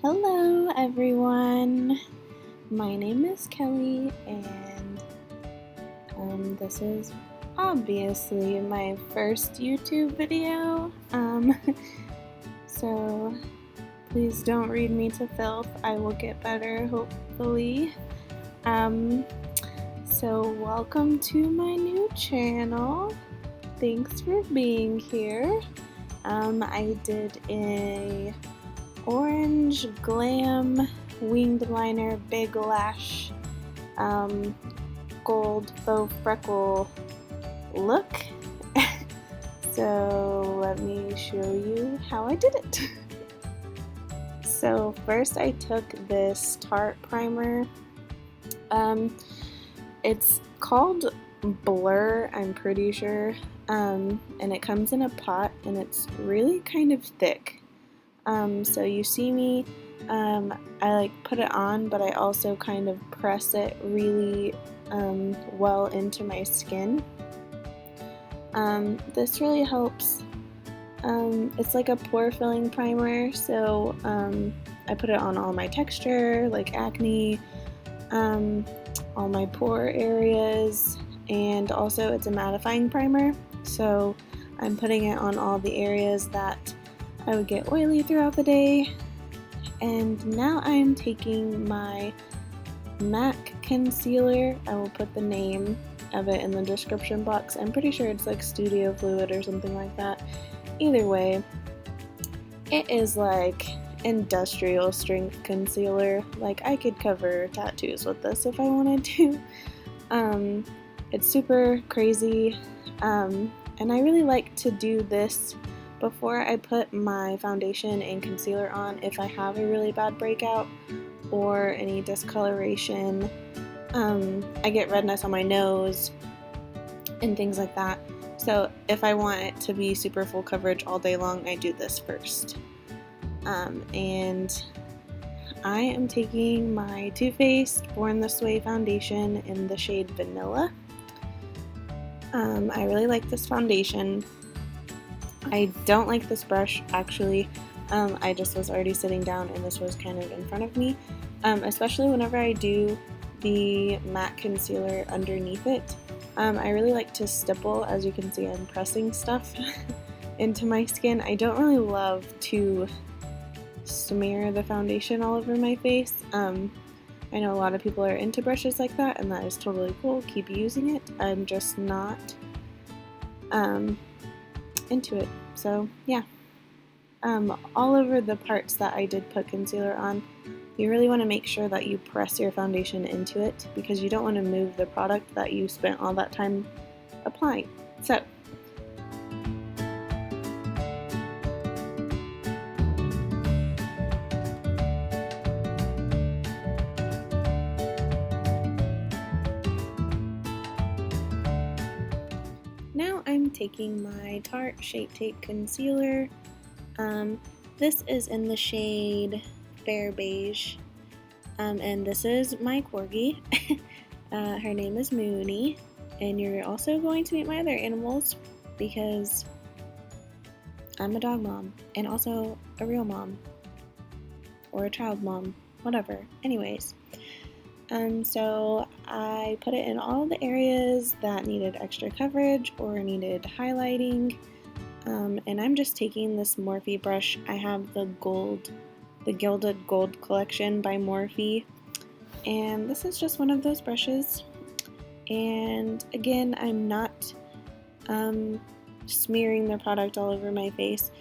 Hello everyone, my name is Kelly and this is obviously my first YouTube video, so please don't read me to filth. I will get better hopefully. So welcome to my new channel. Thanks for being here. I did a orange Glam winged liner big lash gold faux freckle look. So let me show you how I did it. So first I took this Tarte primer. It's called Blur, I'm pretty sure, and it comes in a pot and it's really kind of thick. So you see me, I put it on, but I also kind of press it really well into my skin. This really helps. It's like a pore filling primer, so I put it on all my texture, like acne, all my pore areas, and also it's a mattifying primer, so I'm putting it on all the areas that I would get oily throughout the day. And now I'm taking my MAC concealer. I will put the name of it in the description box. I'm pretty sure it's like Studio Fluid or something like that. Either way, it is like industrial strength concealer. Like I could cover tattoos with this if I wanted to. It's super crazy, and I really like to do this before I put my foundation and concealer on if I have a really bad breakout or any discoloration. I get redness on my nose and things like that. So if I want it to be super full coverage all day long, I do this first. And I am taking my Too Faced Born This Way foundation in the shade Vanilla. I really like this foundation. I don't like this brush actually. I just was already sitting down and this was kind of in front of me, especially whenever I do the matte concealer underneath it. I really like to stipple. As you can see, I'm pressing stuff into my skin. I don't really love to smear the foundation all over my face. I know a lot of people are into brushes like that, and that is totally cool. Keep using it. I'm just not into it. So yeah, all over the parts that I did put concealer on, you really want to make sure that you press your foundation into it because you don't want to move the product that you spent all that time applying. So now I'm taking my Tarte Shape Tape concealer. This is in the shade Fair Beige, and this is my corgi. Her name is Mooney, and you're also going to meet my other animals because I'm a dog mom and also a real mom or a child mom, whatever. Anyways, so I put it in all the areas that needed extra coverage or needed highlighting, and I'm just taking this Morphe brush. I have the Gilded Gold collection by Morphe, and this is just one of those brushes. And again, I'm not smearing the product all over my face.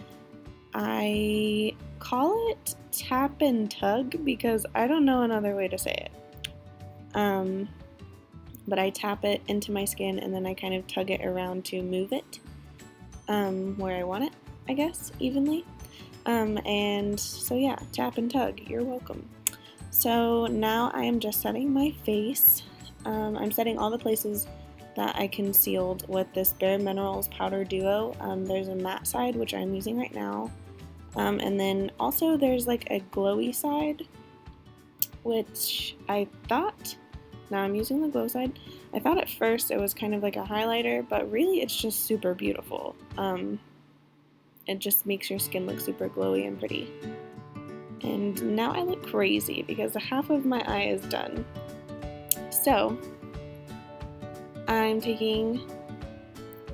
I call it tap and tug because I don't know another way to say it. But I tap it into my skin and then I kind of tug it around to move it where I want it, I guess, evenly. And so yeah, tap and tug, you're welcome. So now I am just setting my face. I'm setting all the places that I concealed with this Bare Minerals Powder Duo. There's a matte side, which I'm using right now. And then also there's like a glowy side, which I thought, now I'm using the glow side. I thought at first it was kind of like a highlighter, but really it's just super beautiful. It just makes your skin look super glowy and pretty. And now I look crazy because half of my eye is done. So I'm taking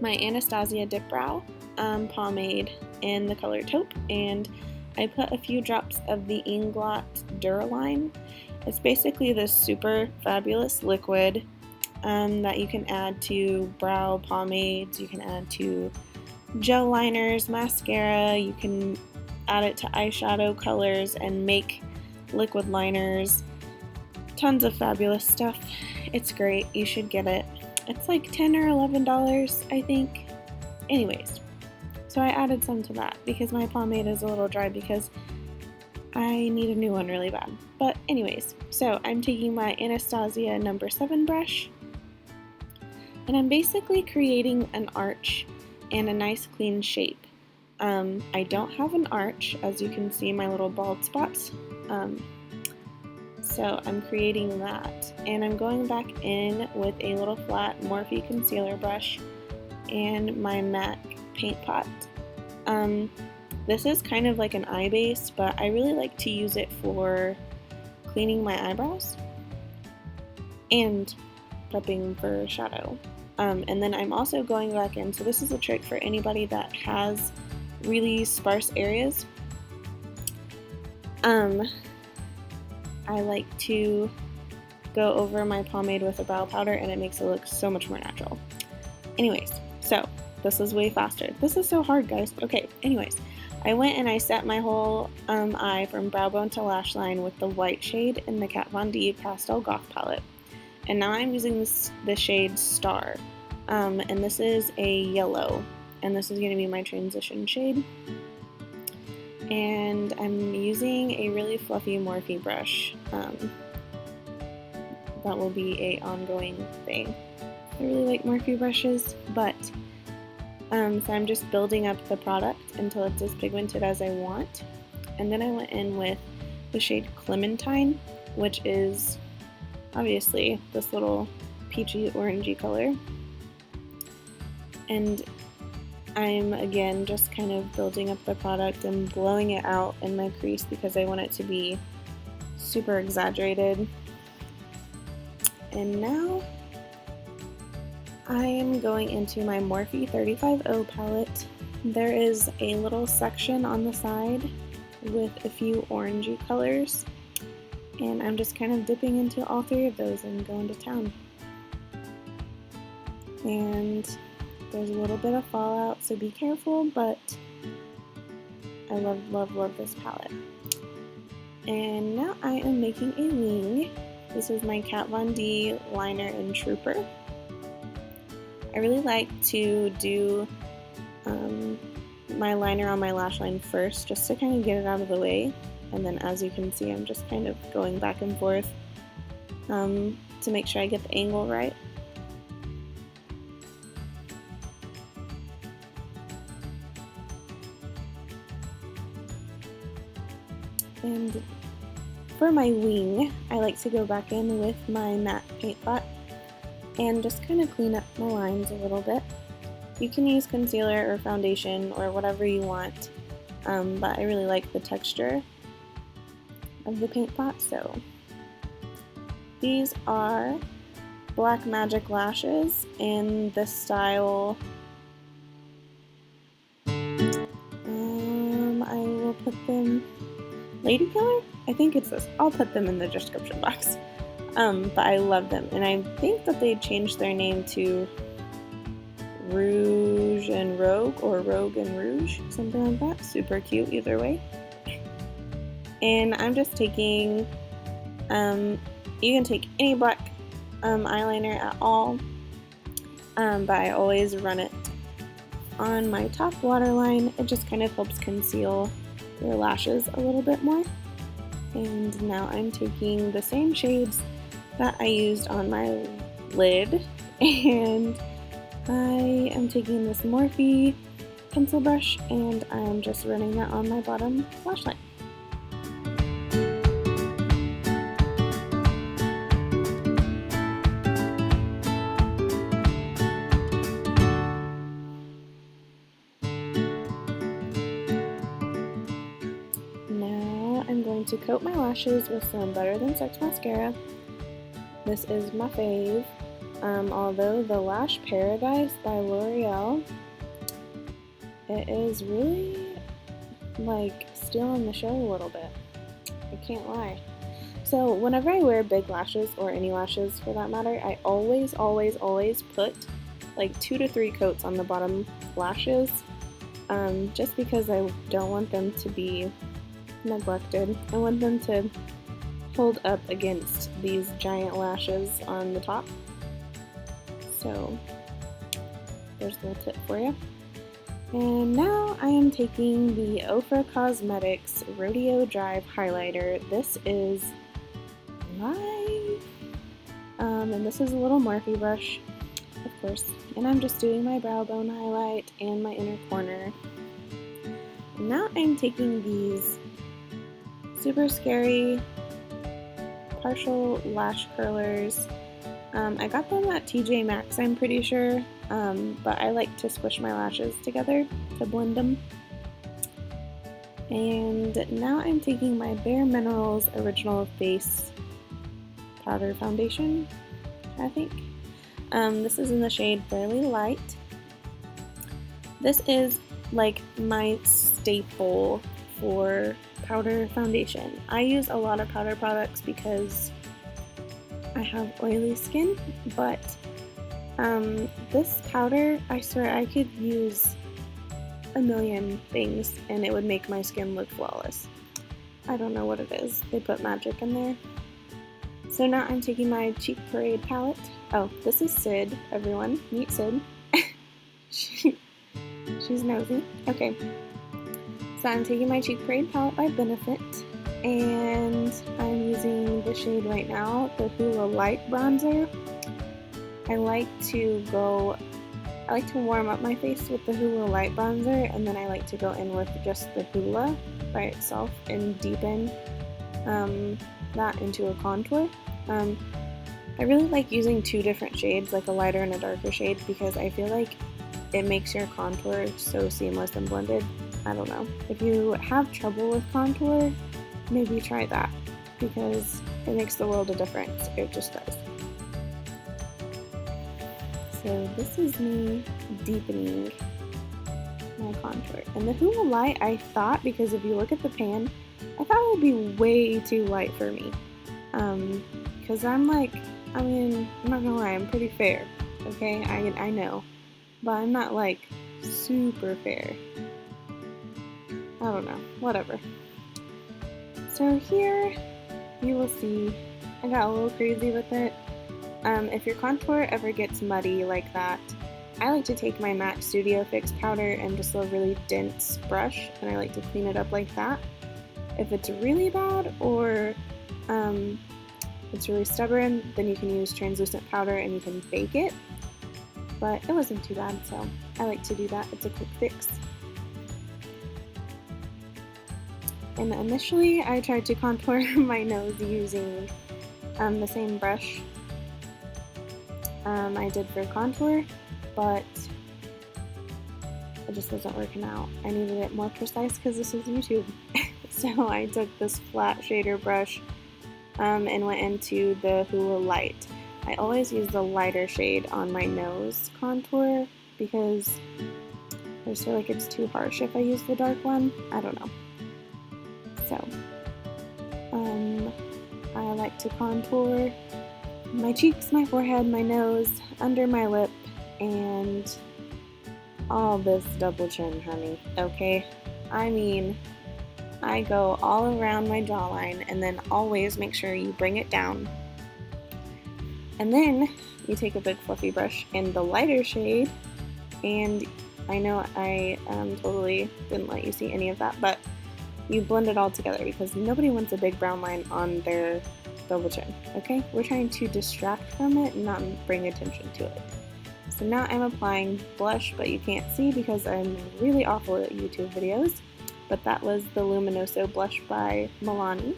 my Anastasia Dip Brow pomade in the color taupe, and I put a few drops of the Inglot Duraline. It's basically this super fabulous liquid that you can add to brow pomades, you can add to gel liners, mascara, you can add it to eyeshadow colors and make liquid liners. Tons of fabulous stuff. It's great. You should get it. It's like $10 or $11, I think. Anyways, so I added some to that because my pomade is a little dry because I need a new one really bad. But anyways, so I'm taking my Anastasia No. 7 brush, and I'm basically creating an arch and a nice clean shape. I don't have an arch, as you can see my little bald spots. So I'm creating that, and I'm going back in with a little flat Morphe concealer brush and my MAC paint pot. This is kind of like an eye base, but I really like to use it for cleaning my eyebrows and prepping for shadow. And then I'm also going back in, so this is a trick for anybody that has really sparse areas. I like to go over my pomade with a brow powder, and it makes it look so much more natural. Anyways, so this is way faster. This is so hard, guys. Okay, anyways, I went and I set my whole eye from brow bone to lash line with the white shade in the Kat Von D Pastel Goth palette. And now I'm using the shade Star. And this is a yellow, and this is going to be my transition shade. And I'm using a really fluffy Morphe brush. That will be a ongoing thing. I really like Morphe brushes, but so I'm just building up the product until it's as pigmented as I want. And then I went in with the shade Clementine, which is obviously this little peachy orangey color. And I'm again just kind of building up the product and blowing it out in my crease because I want it to be super exaggerated. And now I am going into my Morphe 35O palette. There is a little section on the side with a few orangey colors, and I'm just kind of dipping into all three of those and going to town. And there's a little bit of fallout, so be careful, but I love, love, love this palette. And now I am making a wing. This is my Kat Von D liner in Trooper. I really like to do my liner on my lash line first, just to kind of get it out of the way. And then as you can see, I'm just kind of going back and forth to make sure I get the angle right. And for my wing, I like to go back in with my matte paint pot and just kind of clean up my lines a little bit. You can use concealer or foundation or whatever you want, but I really like the texture of the paint pot. So these are Black Magic lashes in the style, I will put them Lady Killer? I think it's this. I'll put them in the description box. But I love them, and I think that they changed their name to Rouge and Rogue, or Rogue and Rouge, something like that. Super cute either way. And I'm just taking, you can take any black eyeliner at all, but I always run it on my top waterline. It just kind of helps conceal your lashes a little bit more. And now I'm taking the same shades that I used on my lid, and I am taking this Morphe pencil brush and I'm just running that on my bottom lash line. Now now I'm going to coat my lashes with some Better Than Sex mascara. This is my fave, although the Lash Paradise by L'Oreal, it is really like stealing the show a little bit. I can't lie. So whenever I wear big lashes, or any lashes for that matter, I always put like 2 to 3 coats on the bottom lashes, just because I don't want them to be neglected. I want them to hold up against these giant lashes on the top. So there's a little tip for you. And now I am taking the Ofra Cosmetics Rodeo Drive Highlighter. This is live, and this is a little Morphe brush, of course. And I'm just doing my brow bone highlight and my inner corner. And now I'm taking these super scary partial lash curlers. I got them at TJ Maxx, I'm pretty sure, but I like to squish my lashes together to blend them. And now I'm taking my Bare Minerals Original Face Powder Foundation, I think. This is in the shade Fairly Light. This is like my staple for powder foundation. I use a lot of powder products because I have oily skin, but this powder, I swear I could use a million things and it would make my skin look flawless. I don't know what it is. They put magic in there. So now I'm taking my Cheek Parade palette. Oh, this is Sid, everyone. Meet Sid. She's nosy. Okay. So I'm taking my Cheek Parade palette by Benefit, and I'm using the shade right now, the Hoola Light Bronzer. I like to warm up my face with the Hoola Light Bronzer, and then I like to go in with just the Hoola by itself and deepen that into a contour. I really like using 2 different shades, like a lighter and a darker shade, because I feel like it makes your contour so seamless and blended. I don't know. If you have trouble with contour, maybe try that, because it makes the world a difference. It just does. So this is me deepening my contour. And the Hoola Light, I thought, because if you look at the pan, I thought it would be way too light for me. Because I'm not gonna lie, I'm pretty fair, okay? I know. But I'm not like super fair. I don't know, whatever. So here you will see I got a little crazy with it. If your contour ever gets muddy like that, I like to take my MAC Studio Fix powder and just a really dense brush, and I like to clean it up like that. If it's really bad or it's really stubborn, then you can use translucent powder and you can bake it. But it wasn't too bad, so I like to do that. It's a quick fix. And initially I tried to contour my nose using the same brush I did for contour, but it just wasn't working out. I needed it more precise because this is YouTube. So I took this flat shader brush and went into the Hoola Light. I always use the lighter shade on my nose contour because I just feel like it's too harsh if I use the dark one. I don't know. So, I like to contour my cheeks, my forehead, my nose, under my lip, and all this double chin, honey, okay? I mean, I go all around my jawline and then always make sure you bring it down. And then you take a big fluffy brush in the lighter shade, and I know I totally didn't let you see any of that, but you blend it all together because nobody wants a big brown line on their double chin, okay? We're trying to distract from it and not bring attention to it. So now I'm applying blush, but you can't see because I'm really awful at YouTube videos, but that was the Luminoso blush by Milani.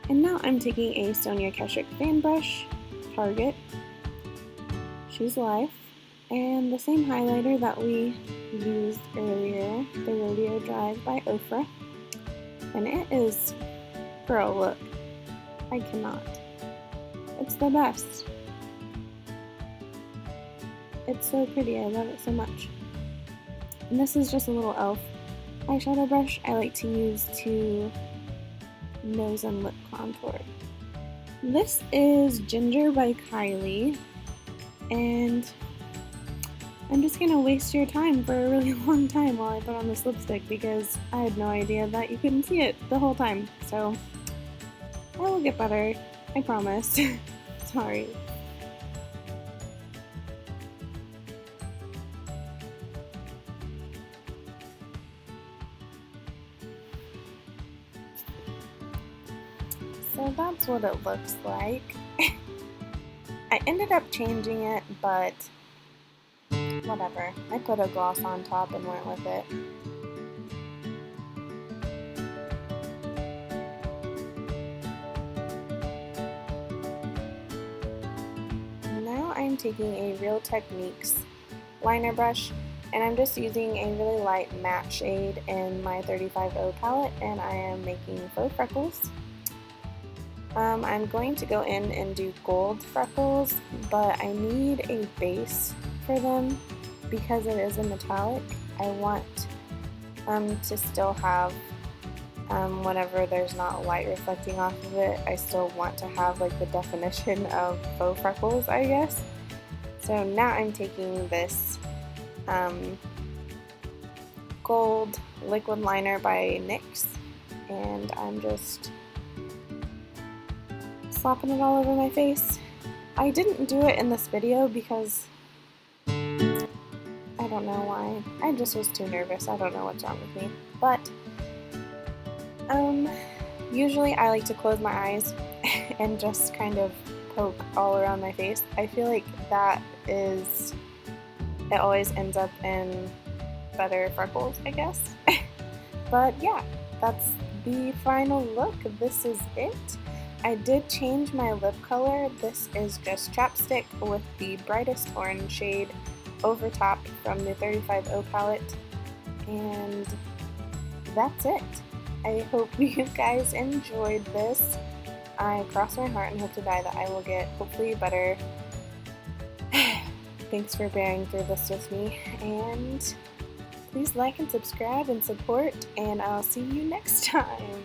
And now I'm taking a Sonia Keshik fan brush, Target, She's Life, and the same highlighter that we used earlier, the Rodeo Drive by Ofra. And it is, girl, look, I cannot. It's the best. It's so pretty, I love it so much. And this is just a little e.l.f. eyeshadow brush I like to use to nose and lip contour. This is Ginger by Kylie, and I'm just gonna waste your time for a really long time while I put on this lipstick because I had no idea that you couldn't see it the whole time. So I will get better, I promise. Sorry. So that's what it looks like. I ended up changing it, but whatever. I put a gloss on top and went with it. Now I'm taking a Real Techniques liner brush, and I'm just using a really light matte shade in my 35O palette, and I am making faux freckles. I'm going to go in and do gold freckles, but I need a base for them because it is a metallic. I want to still have whenever there's not light reflecting off of it, I still want to have like the definition of faux freckles, I guess. So now I'm taking this gold liquid liner by NYX, and I'm just slapping it all over my face. I didn't do it in this video because I don't know why. I just was too nervous. I don't know what's wrong with me. But usually I like to close my eyes and just kind of poke all around my face. I feel like it always ends up in better freckles, I guess. But yeah, that's the final look. This is it. I did change my lip color. This is just chapstick with the brightest orange shade over top from the 35O palette, and that's it. I hope you guys enjoyed this. I cross my heart and hope to die that I will get hopefully better. Thanks for bearing through this with me, and please like and subscribe and support, and I'll see you next time.